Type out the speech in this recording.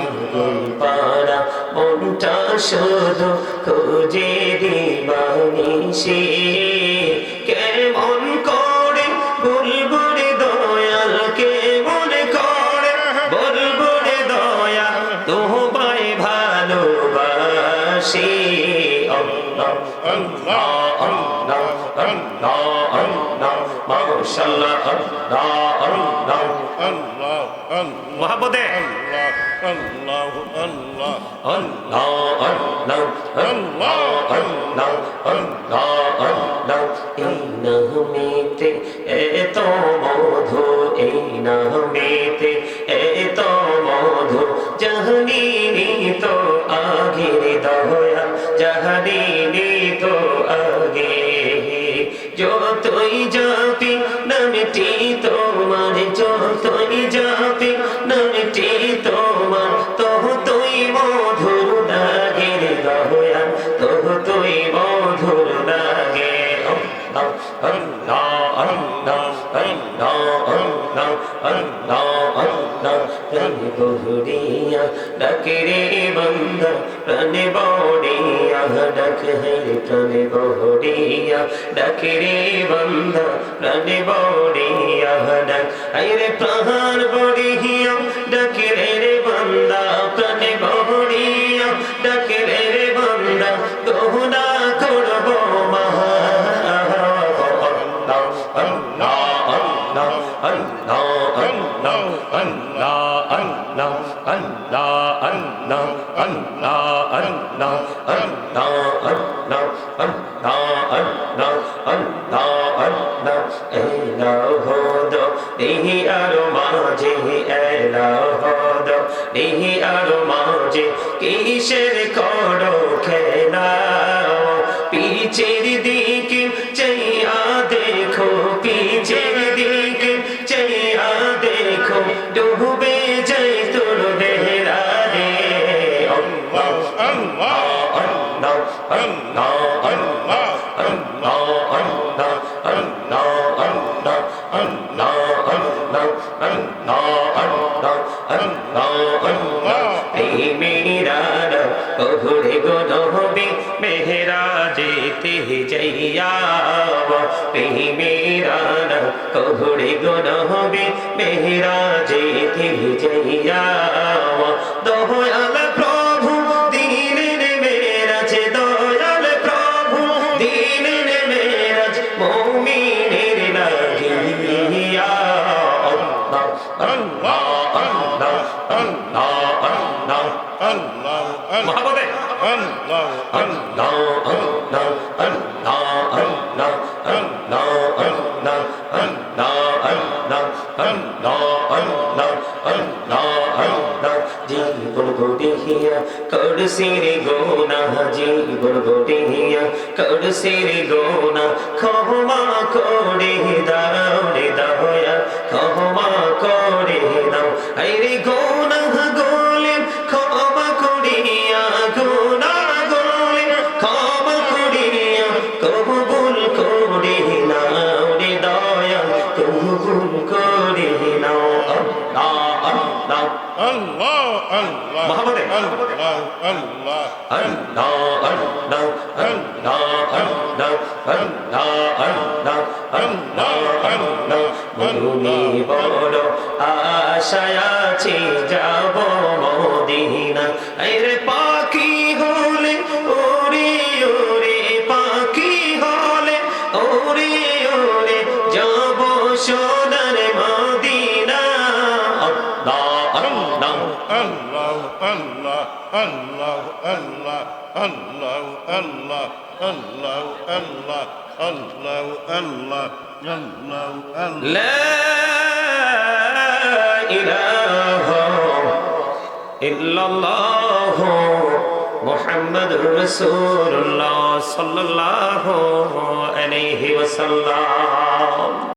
আগুন পাড়া মনটা শুধু খুঁজে দিবানিশি কেমন করে বলবো রে দয়াল কেমন করে বলবো রে দয়াল তোমায় ভালোবাসি আল্লাহ আল্লাহ আল্লাহ আল্লাহ আল্লাহ মাশাআল্লাহ আল্লাহ আল্লাহ আল্লাহ আল্লাহ মহব্বতে আল্লাহ আল্লাহ আল্লাহ আল্লাহ আল্লাহ আল্লাহ আল্লাহ আল্লাহ এই নামেতে এত মধু এই নামেতে এত মধু জাহানিনি তো আগে দয়া জাহানিনি তো আগে যতই যাবি নামটি তোমার যতই যাবি নামটি তোমার ততই মধুর লাগে দয়া ততই মধুর লাগে আল্লাহ আল্লাহ আল্লাহ আল্লাহ আল্লাহ আল্লাহ প্রাণে বহুরিয়া ডাকে রে বান্দা প্রাণে বড়িয়া ডাকে রে প্রাণে বহুরিয়া ডাকে রে বান্দা প্রাণে বড়িয়া ডাক আইরে প্রাণ বড়িয়া ডাকে রে বান্দা প্রাণে বড়িয়া ডাকে রে বান্দা গহনা করব মহা Allah Allah Allah Allah Allah Allah Allah Allah Allah Allah Allah Allah Allah Allah Allah Elohodo Dihi aromaje Elohodo Dihi aromaje Kisher kodo khela Pichir dike chaiya देखो पीछे दिखे चैया देखो डूबे जय तुर देहरा रे अल्लाह अल्लाह अल्लाह अल्लाह अल्लाह अल्लाह अल्लाह अल्लाह अल्लाह अल्लाह अल्लाह अल्लाह अल्लाह अल्लाह मेरा कहरे गोनबी मेहरा जेते जैया मेरा कहरे गोनबी मेहरा जेते जैया दयाल प्रभु दीনের মেরাজ দয়াল প্রভু দীনের মেরাজ মুমিনের লাগিয়া আল্লাহ আল্লাহ আল্লাহ আল্লাহ আল্লাহ আল্লাহ মহব্বতে আল্লাহ আল্লাহ আল্লাহ আল্লাহ আল্লাহ আল্লাহ আল্লাহ আল্লাহ আল্লাহ আল্লাহ আল্লাহ আল্লাহ আল্লাহ জীবন গড়িয়া করছি রে গোনা জীবন গড়িয়া করছি রে গোনা ক্ষমা করে দাও রে দয়া ক্ষমা করে দাও এই রে গোনা গোলে ক্ষমা করিয়া গোনা গোলে ক্ষমা করিয়া কবুল করে নাও রে দয়া কবুল করে নাও আল্লাহ আল্লাহ আল্লাহ আল্লাহ মহব্বতে আল্লাহ আল্লাহ Allah Allah Allah Allah Allah Allah Allah Allah মরুনি বড় আশায় আছি যাব মদিনা আরে পাখি হলে ওরে ওরে পাখি হলে ওরে ওরে যাব সোনার মদিনা আল্লাহ আল্লাহ আল্লাহ আল্লাহ আল্লাহ আল্লাহ আল্লাহ আল্লাহ আল্লাহ আল্লাহ আল্লাহ আল্লাহ আল্লাহ আল্লাহ لا إله إلا الله محمد رسول الله صلى الله عليه وسلم